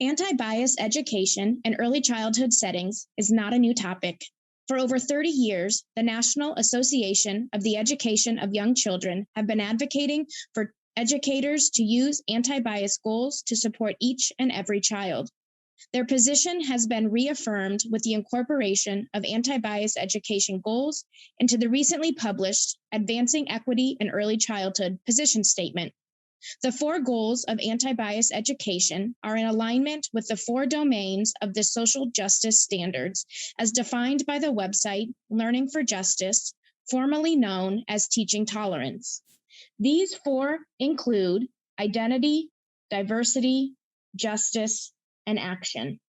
Anti-bias education in early childhood settings is not a new topic. For over 30 years, the National Association of the Education of Young Children have been advocating for educators to use anti-bias goals to support each and every child. Their position has been reaffirmed with the incorporation of anti-bias education goals into the recently published Advancing Equity in Early Childhood position statement. The 4 goals of anti-bias education are in alignment with the 4 domains of the social justice standards as defined by the website Learning for Justice, formerly known as Teaching Tolerance. These 4 include identity, diversity, justice, and action.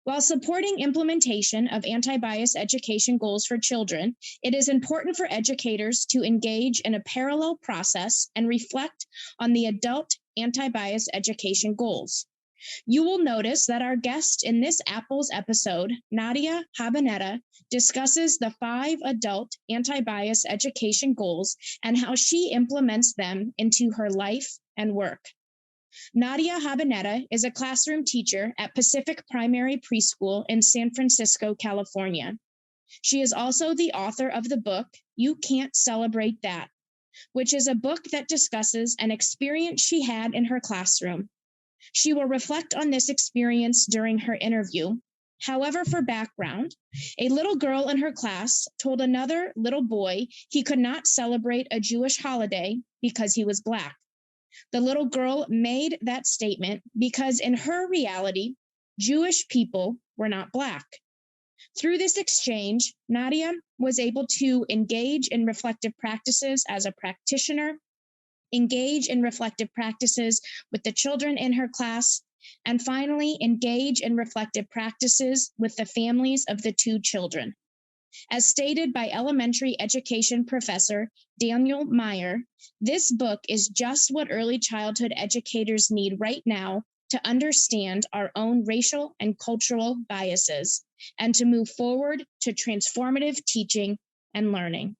While supporting implementation of anti-bias education goals for children, it is important for educators to engage in a parallel process and reflect on the adult anti-bias education goals. You will notice that our guest in this Apples episode, Nadia Jaboneta, discusses the 5 adult anti-bias education goals and how she implements them into her life and work. Nadia Jaboneta is a classroom teacher at Pacific Primary Preschool in San Francisco, California. She is also the author of the book, You Can't Celebrate That, which is a book that discusses an experience she had in her classroom. She will reflect on this experience during her interview. However, for background, a little girl in her class told another little boy he could not celebrate a Jewish holiday because he was Black. The little girl made that statement because in her reality, Jewish people were not Black. Through this exchange, Nadia was able to engage in reflective practices as a practitioner, engage in reflective practices with the children in her class, and finally engage in reflective practices with the families of the 2 children. As stated by elementary education professor Daniel Meyer, this book is just what early childhood educators need right now to understand our own racial and cultural biases and to move forward to transformative teaching and learning.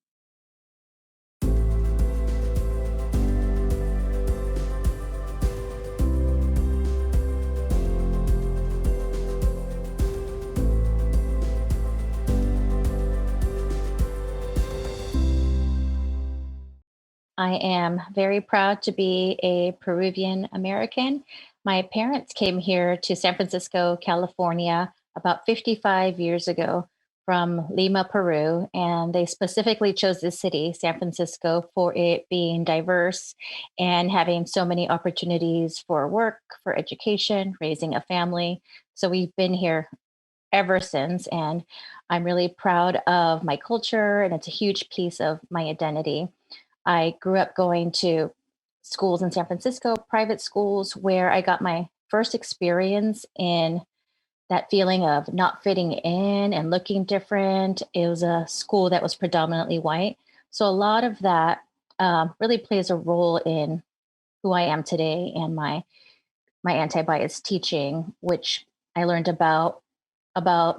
I am very proud to be a Peruvian American. My parents came here to San Francisco, California, about 55 years ago from Lima, Peru, and they specifically chose this city, San Francisco, for it being diverse and having so many opportunities for work, for education, raising a family. So we've been here ever since, and I'm really proud of my culture, and it's a huge piece of my identity. I grew up going to schools in San Francisco, private schools, where I got my first experience in that feeling of not fitting in and looking different. It was a school that was predominantly white. So a lot of that really plays a role in who I am today and my anti-bias teaching, which I learned about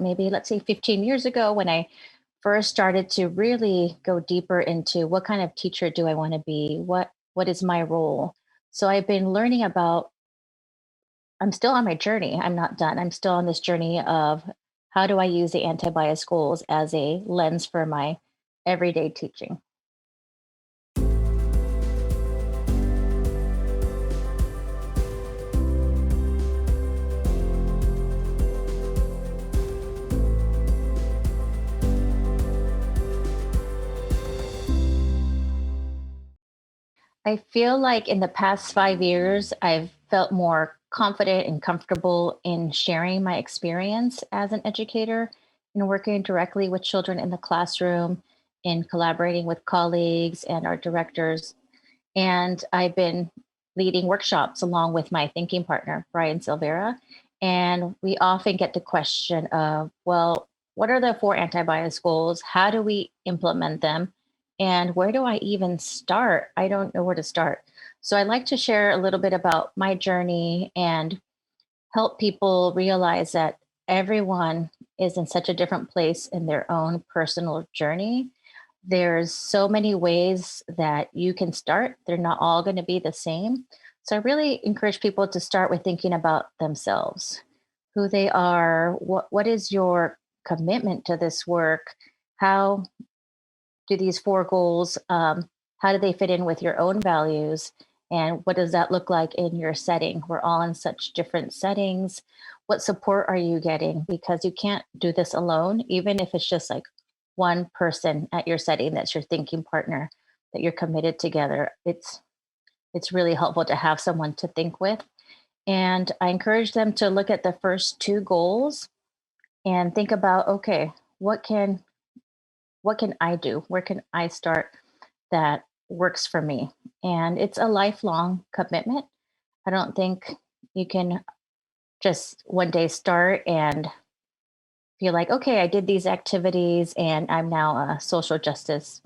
maybe, let's say, 15 years ago when I first started to really go deeper into what kind of teacher do I want to be? What is my role? So I've been learning about, I'm still on my journey. I'm not done. I'm still on this journey of how do I use the anti-bias goals as a lens for my everyday teaching. I feel like in the past 5 years, I've felt more confident and comfortable in sharing my experience as an educator and working directly with children in the classroom, in collaborating with colleagues and our directors. And I've been leading workshops along with my thinking partner, Brian Silvera. And we often get the question of, well, what are the 4 anti-bias goals? How do we implement them? And where do I even start? I don't know where to start. So I'd like to share a little bit about my journey and help people realize that everyone is in such a different place in their own personal journey. There's so many ways that you can start. They're not all going to be the same. So I really encourage people to start with thinking about themselves, who they are, what is your commitment to this work, how do these four goals, how do they fit in with your own values, and what does that look like in your setting? We're all in such different settings. What support are you getting? Because you can't do this alone, even if it's just like one person at your setting that's your thinking partner, that you're committed together. It's really helpful to have someone to think with. And I encourage them to look at the first two goals and think about, okay, what can I do? Where can I start that works for me? And it's a lifelong commitment. I don't think you can just one day start and feel like, okay, I did these activities and I'm now a social justice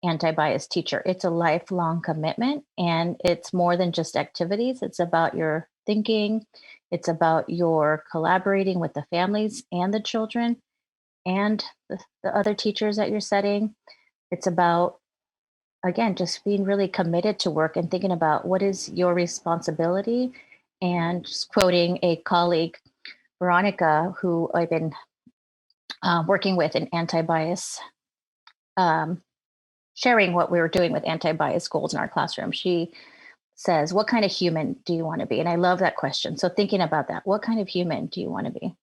anti-bias teacher. It's a lifelong commitment, and it's more than just activities. It's about your thinking, it's about your collaborating with the families and the children and the other teachers at your setting. It's about, again, just being really committed to work and thinking about what is your responsibility. And just quoting a colleague, Veronica, who I've been working with in anti-bias, um, sharing what we were doing with anti-bias goals in our classroom. She says, what kind of human do you want to be? And I love that question. So thinking about that, what kind of human do you want to be?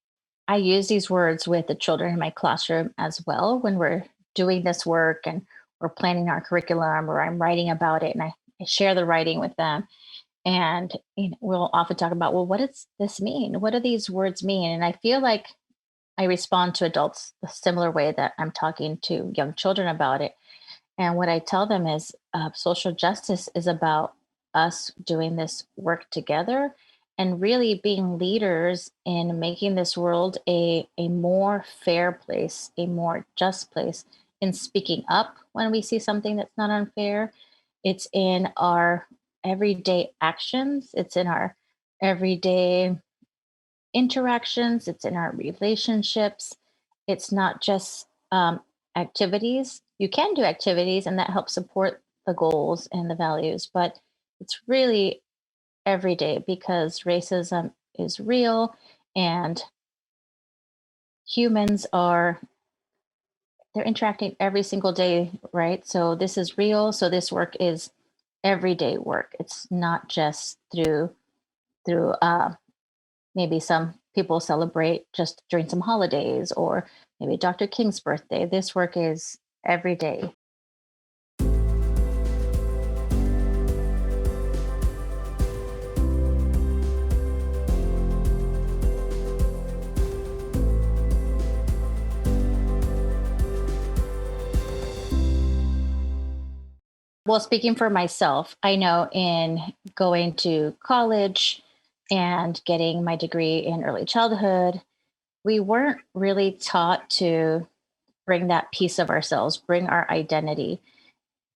I use these words with the children in my classroom as well when we're doing this work and we're planning our curriculum or I'm writing about it, and I share the writing with them. And we'll often talk about, well, what does this mean? What do these words mean? And I feel like I respond to adults the similar way that I'm talking to young children about it. And what I tell them is social justice is about us doing this work together and really being leaders in making this world a more fair place, a more just place, in speaking up when we see something that's not unfair. It's in our everyday actions, it's in our everyday interactions, it's in our relationships. It's not just activities. You can do activities, and that helps support the goals and the values, but it's really every day because racism is real and humans are they're interacting every single day, right? So this is real, so this work is everyday work. It's not just through maybe some people celebrate just during some holidays or maybe Dr. King's birthday. This work is every day. Well, speaking for myself, I know in going to college and getting my degree in early childhood, we weren't really taught to bring that piece of ourselves, bring our identity.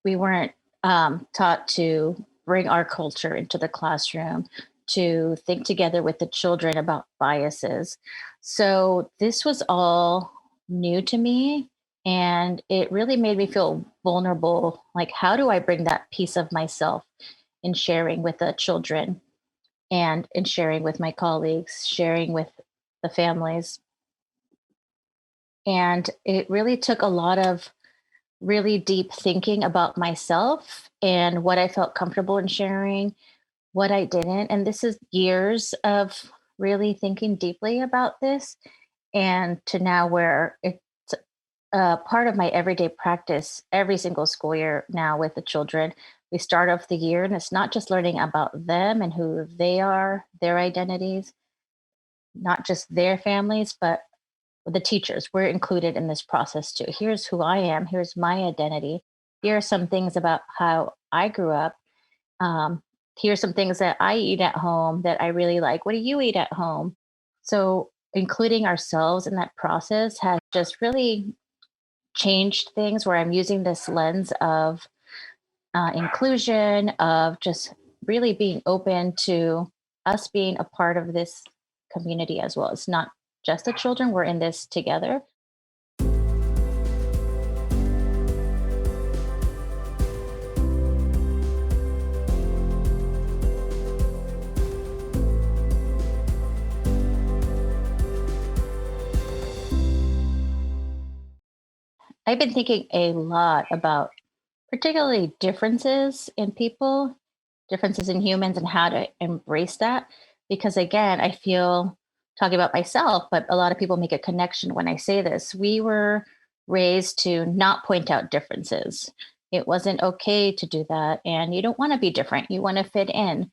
We weren't taught to bring our culture into the classroom, to think together with the children about biases. So this was all new to me. And it really made me feel vulnerable. Like, how do I bring that piece of myself in sharing with the children and in sharing with my colleagues, sharing with the families? And it really took a lot of really deep thinking about myself and what I felt comfortable in sharing, what I didn't. And this is years of really thinking deeply about this. And to now where it's part of my everyday practice every single school year now with the children. We start off the year, and it's not just learning about them and who they are, their identities, not just their families, but the teachers. We're included in this process too. Here's who I am. Here's my identity. Here are some things about how I grew up. Um, Here's some things that I eat at home that I really like. What do you eat at home? So, including ourselves in that process has just really changed things where I'm using this lens of inclusion, of just really being open to us being a part of this community as well. It's not just the children, we're in this together. I've been thinking a lot about particularly differences in people, differences in humans, and how to embrace that. Because again, I feel, talking about myself, but a lot of people make a connection when I say this. We were raised to not point out differences. It wasn't okay to do that. And you don't want to be different, you want to fit in.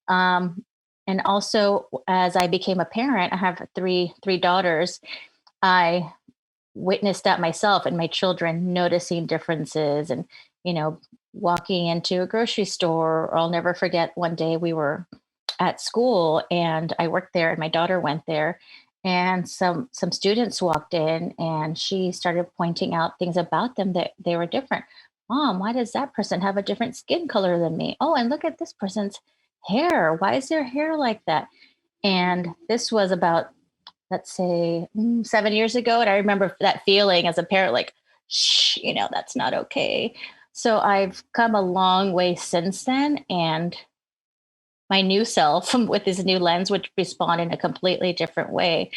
Um, and also, as I became a parent, I have three daughters. I witnessed that myself and my children noticing differences and, you know, walking into a grocery store. Or I'll never forget one day we were at school and I worked there and my daughter went there, and some students walked in and she started pointing out things about them that they were different. Mom, why does that person have a different skin color than me? Oh, and look at this person's hair. Why is their hair like that? And this was about, let's say, 7 years ago. And I remember that feeling as a parent, like, shh, that's not okay. So I've come a long way since then. And my new self with this new lens would respond in a completely different way.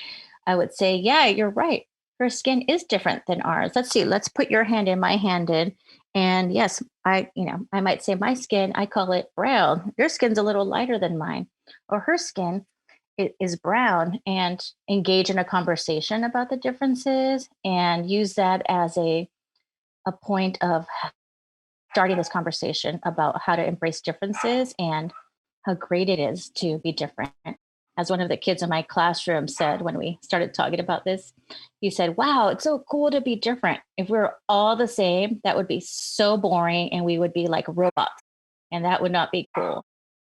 I would say, yeah, you're right. Her skin is different than ours. Let's see, let's put your hand in, my hand in. And yes, I might say my skin, I call it brown. Your skin's a little lighter than mine. Or her skin, it is brown, and engage in a conversation about the differences and use that as a point of starting this conversation about how to embrace differences and how great it is to be different. As one of the kids in my classroom said when we started talking about this, he said, wow, it's so cool to be different. If we were all the same, that would be so boring and we would be like robots, and that would not be cool.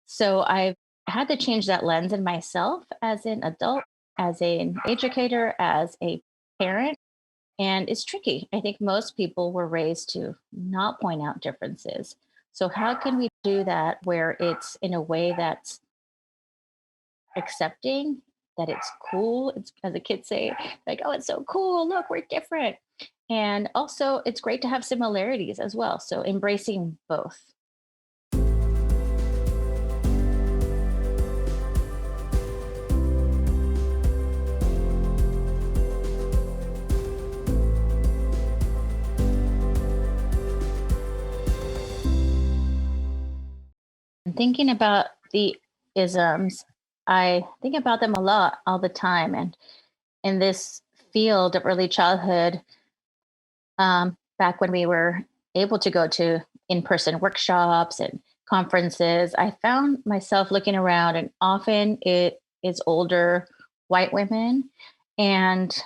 So I've had to change that lens in myself as an adult, as an educator, as a parent. And it's tricky. I think most people were raised to not point out differences. So, how can we do that where it's in a way that's accepting, that it's cool? It's, as the kids say, like, oh, it's so cool. Look, we're different. And also, it's great to have similarities as well. So, embracing both. And thinking about the isms, I think about them a lot all the time. And in this field of early childhood, back when we were able to go to in person workshops and conferences, I found myself looking around, and often it is older white women. And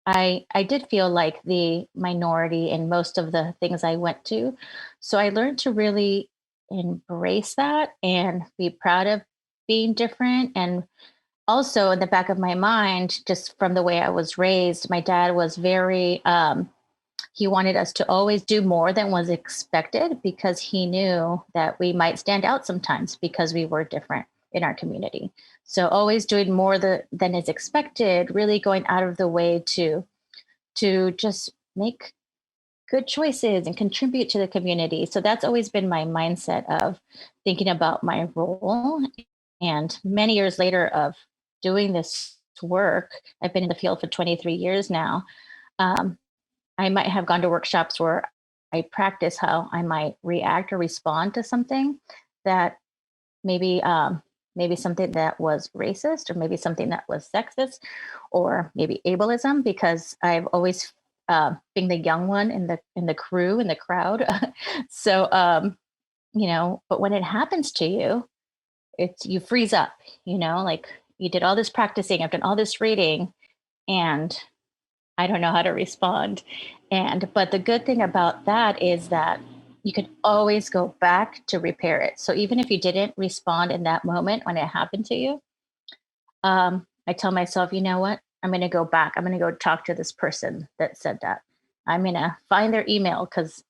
I did feel like the minority in most of the things I went to. So I learned to really embrace that and be proud of being different. And also, in the back of my mind, just from the way I was raised, my dad was very, he wanted us to always do more than was expected because he knew that we might stand out sometimes because we were different in our community. So always doing more than is expected, really going out of the way to just make good choices and contribute to the community. So that's always been my mindset of thinking about my role. And many years later of doing this work, I've been in the field for 23 years now. Um, I might have gone to workshops where I practice how I might react or respond to something that maybe maybe something that was racist, or maybe something that was sexist, or maybe ableism, because I've always been the young one in the crew, in the crowd. So but when it happens to you, it's, you freeze up. Like, you did all this practicing, I've done all this reading, and I don't know how to respond. But the good thing about that is that you can always go back to repair it. So even if you didn't respond in that moment when it happened to you, I tell myself, you know what? I'm going to go back. I'm going to go talk to this person that said that. I'm going to find their email because,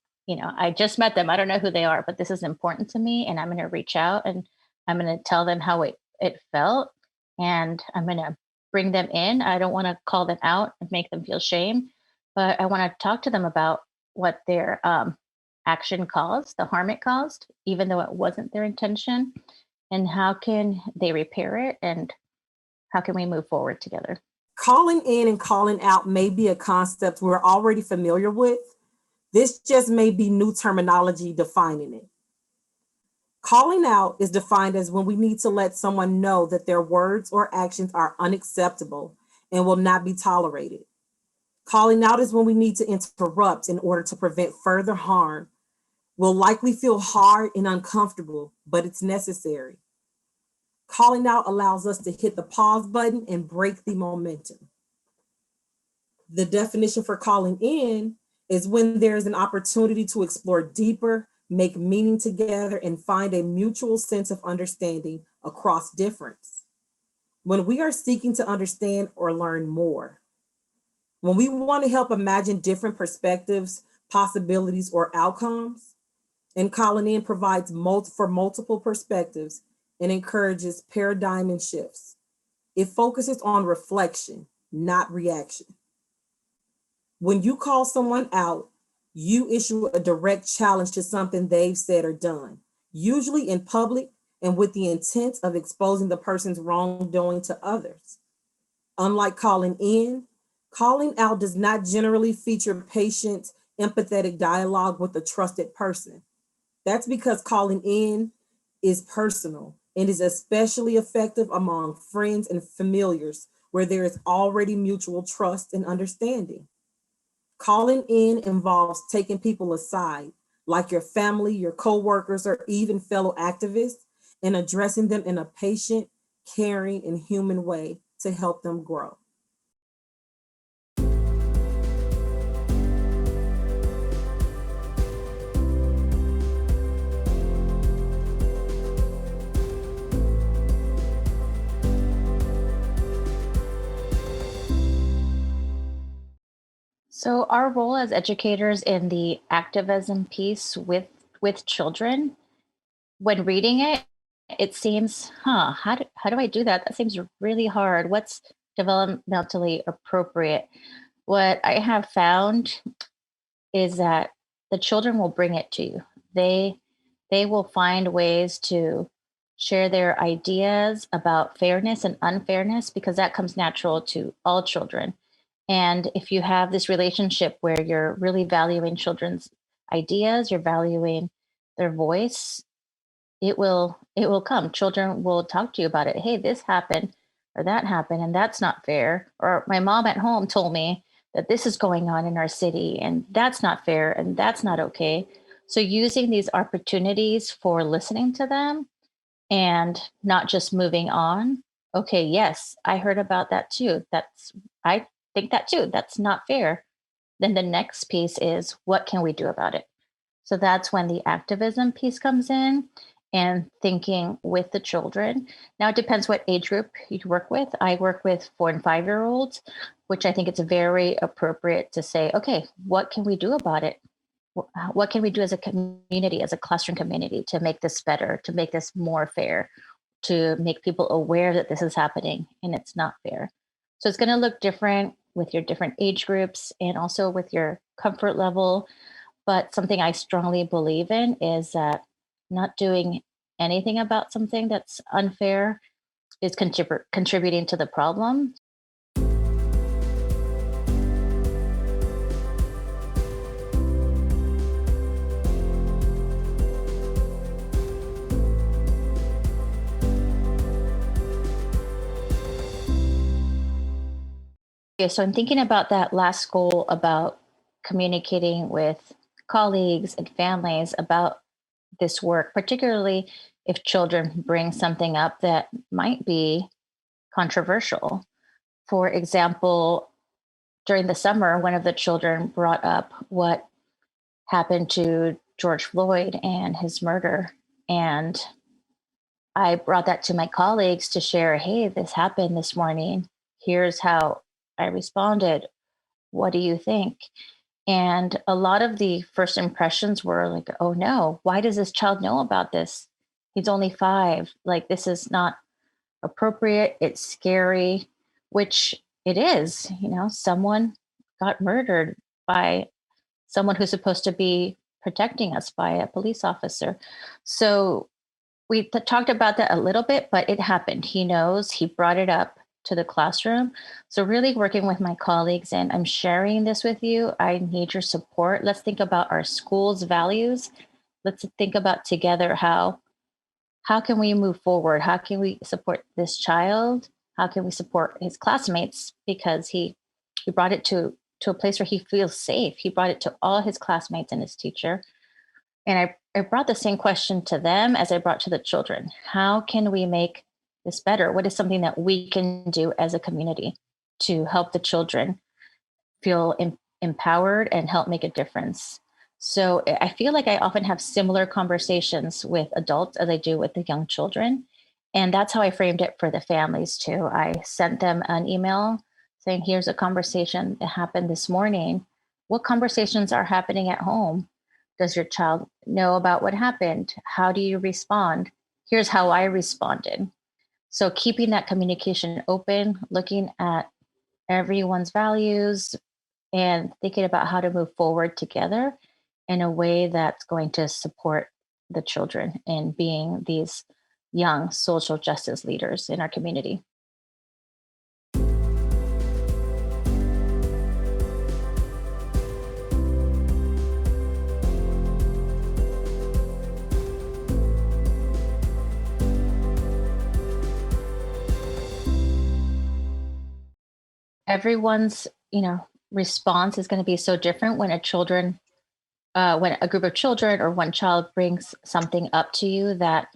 I just met them. I don't know who they are, but this is important to me. And I'm going to reach out and I'm going to tell them how it felt. And I'm going to bring them in. I don't want to call them out and make them feel shame, but I want to talk to them about what their action caused, the harm it caused, even though it wasn't their intention, and how can they repair it, and how can we move forward together? Calling in and calling out may be a concept we're already familiar with, This just may be new terminology defining it. Calling out is defined as when we need to let someone know that their words or actions are unacceptable and will not be tolerated. Calling out is when we need to interrupt in order to prevent further harm. Will likely feel hard and uncomfortable, but it's necessary. Calling out allows us to hit the pause button and break the momentum. The definition for calling in is when there is an opportunity to explore deeper, make meaning together, and find a mutual sense of understanding across difference. When we are seeking to understand or learn more. When we want to help imagine different perspectives, possibilities, or outcomes. And calling in provides for multiple perspectives and encourages paradigm and shifts. It focuses on reflection, not reaction. When you call someone out, you issue a direct challenge to something they've said or done, usually in public and with the intent of exposing the person's wrongdoing to others. Unlike calling out does not generally feature patient, empathetic dialogue with a trusted person. That's because calling in is personal and is especially effective among friends and familiars where there is already mutual trust and understanding. Calling in involves taking people aside, like your family, your coworkers, or even fellow activists, and addressing them in a patient, caring, and human way to help them grow. So our role as educators in the activism piece with children, when reading it, it seems, how do I do that? That seems really hard. What's developmentally appropriate? What I have found is that the children will bring it to you. They they will find ways to share their ideas about fairness and unfairness because that comes natural to all children. And if you have this relationship where you're really valuing children's ideas, you're valuing their voice, it will come. Children will talk to you about it. Hey, this happened or that happened and that's not fair. Or my mom at home told me that this is going on in our city and that's not fair and that's not okay. So using these opportunities for listening to them and not just moving on. Okay, yes, I heard about that too. I think that too. That's not fair. Then the next piece is what can we do about it? So that's when the activism piece comes in and thinking with the children. Now it depends what age group you work with. I work with 4 and 5 year olds, which I think it's very appropriate to say, okay, what can we do about it? What can we do as a community, as a classroom community to make this better, to make this more fair, to make people aware that this is happening and it's not fair. So it's going to look different with your different age groups and also with your comfort level. But something I strongly believe in is that not doing anything about something that's unfair is contributing to the problem. Okay, so I'm thinking about that last goal about communicating with colleagues and families about this work, particularly if children bring something up that might be controversial. For example, during the summer, one of the children brought up what happened to George Floyd and his murder. And I brought that to my colleagues to share, hey, this happened this morning. Here's how I responded. What do you think? And a lot of the first impressions were like, oh no, why does this child know about this? He's only 5. Like, this is not appropriate. It's scary, which it is. Someone got murdered by someone who's supposed to be protecting us, by a police officer. So we talked about that a little bit, but it happened. He knows, he brought it up. to the classroom. So really working with my colleagues, and I'm sharing this with you. I need your support. Let's think about our school's values. Let's think about together how can we move forward? How can we support this child? How can we support his classmates? Because he brought it to a place where he feels safe. He brought it to all his classmates and his teacher. And I brought the same question to them as I brought to the children. How can we make this better? What is something that we can do as a community to help the children feel empowered and help make a difference? So I feel like I often have similar conversations with adults as I do with the young children. And that's how I framed it for the families too. I sent them an email saying, here's a conversation that happened this morning. What conversations are happening at home? Does your child know about what happened? How do you respond? Here's how I responded. So keeping that communication open, looking at everyone's values, and thinking about how to move forward together in a way that's going to support the children in being these young social justice leaders in our community. Everyone's, response is going to be so different when a group of children or one child brings something up to you that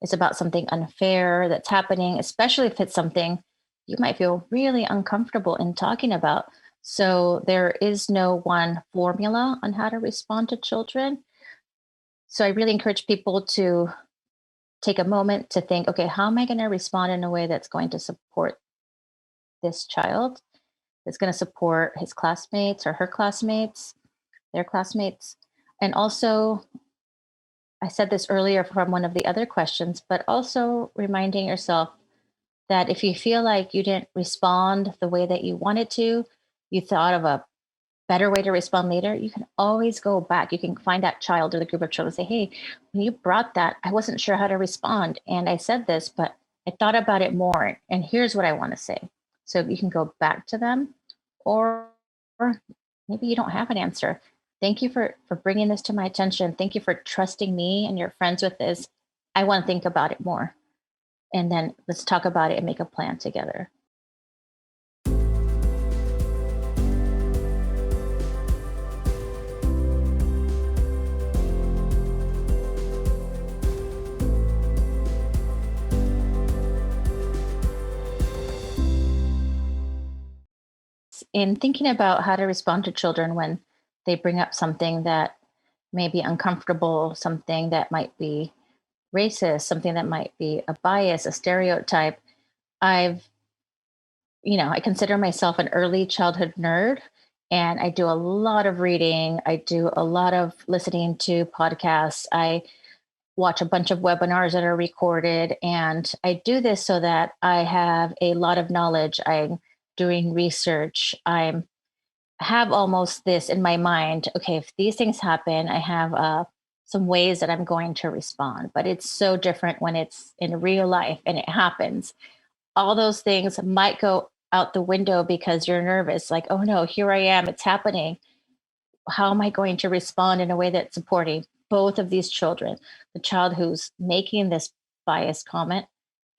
is about something unfair that's happening, especially if it's something you might feel really uncomfortable in talking about. So there is no one formula on how to respond to children. So I really encourage people to take a moment to think, okay, how am I going to respond in a way that's going to support this child? That's going to support his classmates or her classmates, their classmates. And also, I said this earlier from one of the other questions, but also reminding yourself that if you feel like you didn't respond the way that you wanted to, you thought of a better way to respond later, you can always go back. You can find that child or the group of children and say, hey, when you brought that, I wasn't sure how to respond. And I said this, but I thought about it more. And here's what I want to say. So you can go back to them, or maybe you don't have an answer. Thank you for bringing this to my attention. Thank you for trusting me and your friends with this. I want to think about it more. And then let's talk about it and make a plan together. In thinking about how to respond to children when they bring up something that may be uncomfortable, something that might be racist, something that might be a bias, a stereotype, I've, I consider myself an early childhood nerd, and I do a lot of reading. I do a lot of listening to podcasts. I watch a bunch of webinars that are recorded, and I do this so that I have a lot of knowledge. I'm doing research. I have almost this in my mind. Okay, if these things happen, I have some ways that I'm going to respond. But it's so different when it's in real life and it happens. All those things might go out the window because you're nervous. Like, oh no, here I am. It's happening. How am I going to respond in a way that's supporting both of these children? The child who's making this biased comment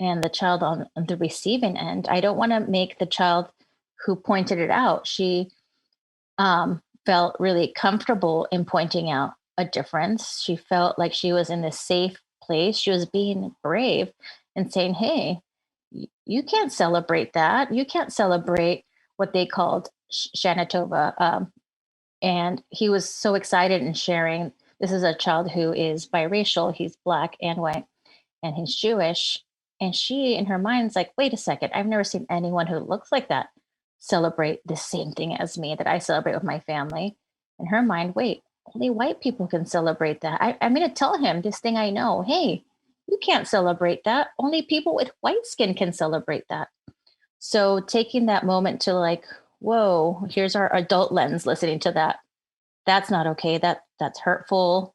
and the child on the receiving end. I don't want to make the child who pointed it out. She felt really comfortable in pointing out a difference. She felt like she was in this safe place. She was being brave and saying, hey, you can't celebrate that. You can't celebrate what they called Shanatova. And he was so excited and sharing. This is a child who is biracial. He's Black and white, and he's Jewish. And she, in her mind's like, wait a second, I've never seen anyone who looks like that celebrate the same thing as me that I celebrate with my family. In her mind, wait, only white people can celebrate that. I'm going to tell him this thing I know. Hey, you can't celebrate that. Only people with white skin can celebrate that. So taking that moment to like, whoa, here's our adult lens listening to that. That's not okay. That's hurtful.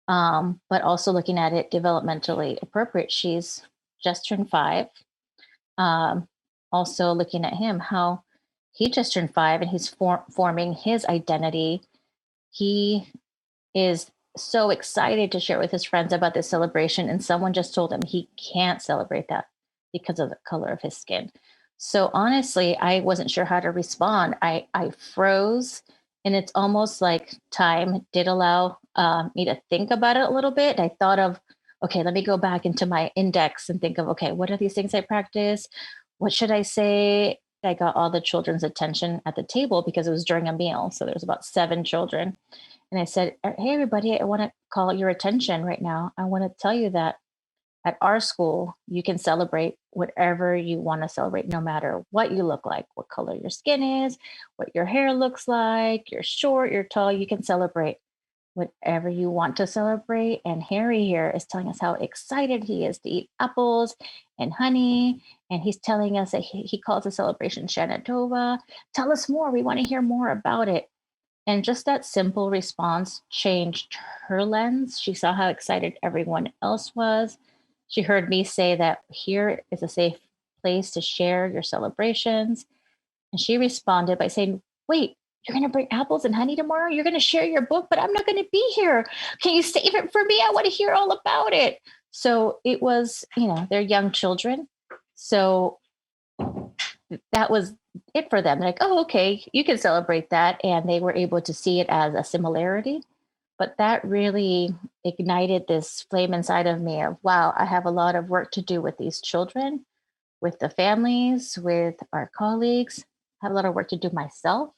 But also looking at it developmentally appropriate. She's just turned 5. also looking at him, how he just turned 5 and he's forming his identity. He is so excited to share with his friends about this celebration, and someone just told him he can't celebrate that because of the color of his skin. So honestly, I wasn't sure how to respond. I froze, and it's almost like time did allow me to think about it a little bit. I thought of, okay, let me go back into my index and think of, okay, what are these things I practice? What should I say? I got all the children's attention at the table because it was during a meal. So there was about 7 children. And I said, hey, everybody, I want to call your attention right now. I want to tell you that at our school, you can celebrate whatever you want to celebrate, no matter what you look like, what color your skin is, what your hair looks like, you're short, you're tall, you can celebrate whatever you want to celebrate. And Harry here is telling us how excited he is to eat apples and honey. And he's telling us that he calls the celebration Shenandoah. Tell us more. We want to hear more about it. And just that simple response changed her lens. She saw how excited everyone else was. She heard me say that here is a safe place to share your celebrations. And she responded by saying, wait, you're going to bring apples and honey tomorrow? You're going to share your book, but I'm not going to be here. Can you save it for me? I want to hear all about it. So it was, they're young children. So that was it for them. They're like, oh, okay, you can celebrate that. And they were able to see it as a similarity. But that really ignited this flame inside of me of, wow, I have a lot of work to do with these children, with the families, with our colleagues. I have a lot of work to do myself,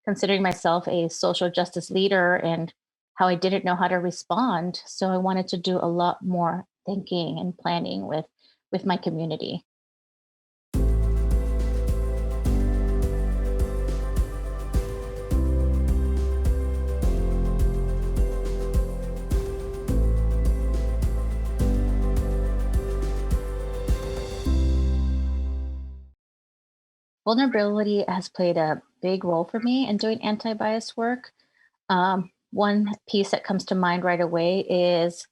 considering myself a social justice leader and how I didn't know how to respond. So I wanted to do a lot more thinking and planning with my community. Vulnerability has played a big role for me in doing anti-bias work. One piece that comes to mind right away is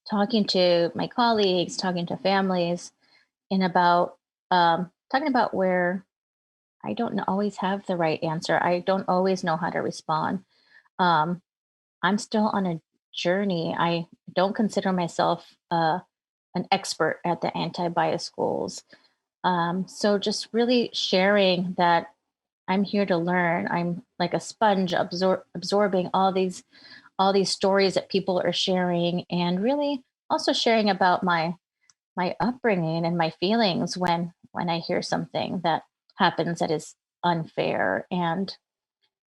talking to my colleagues, talking to families, and about talking about where I don't always have the right answer. I don't always know how to respond. Um, I'm still on a journey. I don't consider myself an expert at the anti-bias goals. So just really sharing that I'm here to learn. I'm like a sponge absorbing all these stories that people are sharing, and really also sharing about my upbringing and my feelings when I hear something that happens that is unfair. And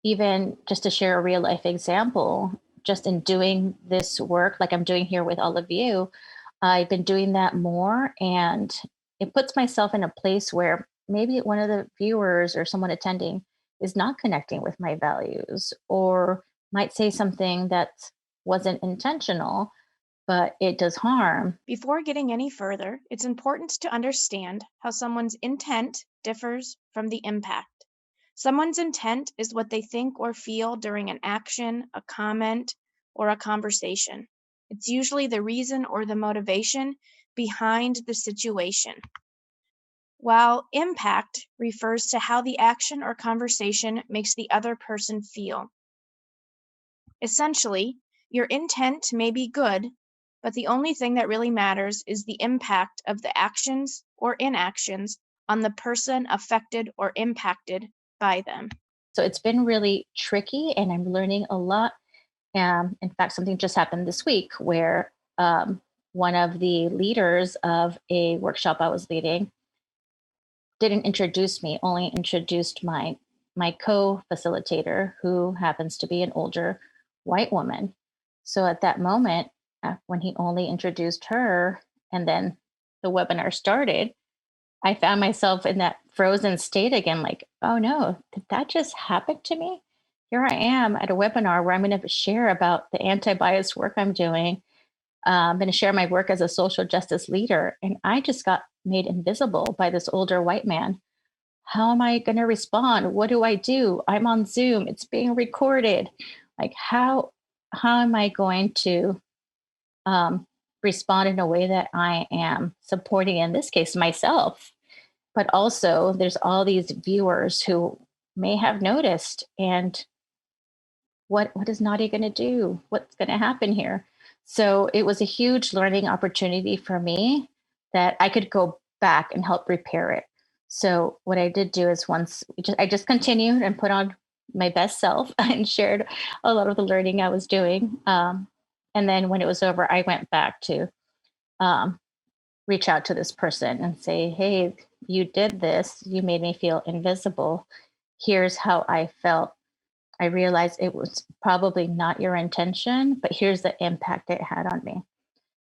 even just to share a real life example, just in doing this work like I'm doing here with all of you, I've been doing that more, and it puts myself in a place where maybe one of the viewers or someone attending is not connecting with my values, or might say something that wasn't intentional, but it does harm. Before getting any further, it's important to understand how someone's intent differs from the impact. Someone's intent is what they think or feel during an action, a comment, or a conversation. It's usually the reason or the motivation behind the situation, while impact refers to how the action or conversation makes the other person feel. Essentially, your intent may be good, but the only thing that really matters is the impact of the actions or inactions on the person affected or impacted by them. So it's been really tricky, and I'm learning a lot. In fact, something just happened this week where one of the leaders of a workshop I was leading didn't introduce me, only introduced my co-facilitator, who happens to be an older white woman. So at that moment, when he only introduced her, and then the webinar started, I found myself in that frozen state again, like, oh no, did that just happen to me? Here I am at a webinar where I'm going to share about the anti-bias work I'm doing. I'm going to share my work as a social justice leader. And I just got made invisible by this older white man. How am I going to respond? What do I do? I'm on Zoom. It's being recorded. Like, how am I going to respond in a way that I am supporting, in this case, myself? but also there's all these viewers who may have noticed, and what is Nadia going to do? What's going to happen here? So it was a huge learning opportunity for me that I could go back and help repair it. So what I did do is I just continued and put on my best self and shared a lot of the learning I was doing. And then when it was over, I went back to um, reach out to this person and say, "Hey, you did this. You made me feel invisible. Here's how I felt. I realized it was probably not your intention, but here's the impact it had on me."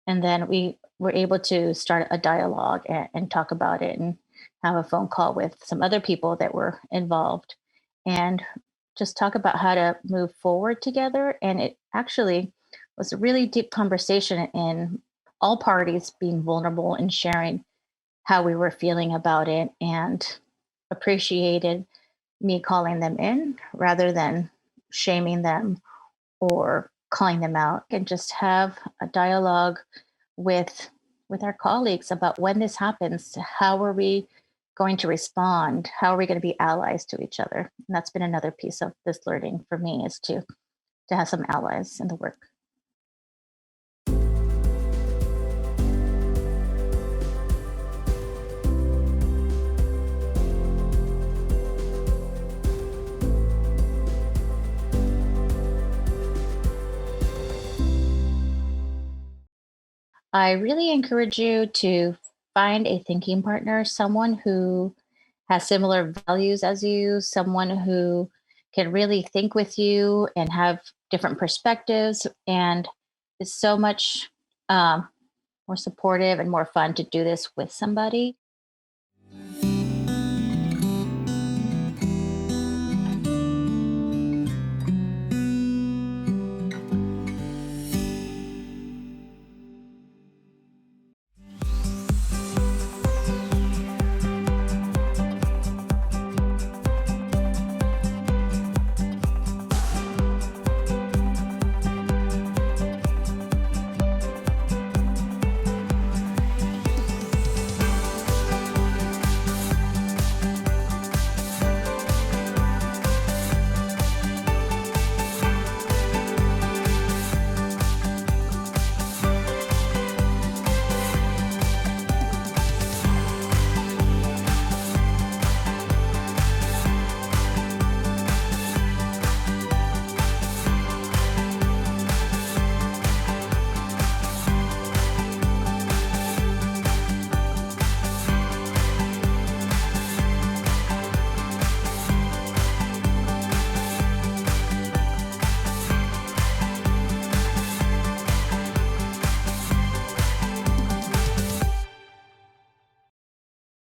And then we were able to start a dialogue and talk about it and have a phone call with some other people that were involved and just talk about how to move forward together. And it actually was a really deep conversation in all parties being vulnerable and sharing how we were feeling about it, and appreciated me calling them in rather than shaming them or calling them out, and just have a dialogue with our colleagues about when this happens, how are we going to respond, how are we going to be allies to each other. And that's been another piece of this learning for me, is to have some allies in the work. I really encourage you to find a thinking partner, someone who has similar values as you, someone who can really think with you and have different perspectives, and is so much more supportive and more fun to do this with somebody.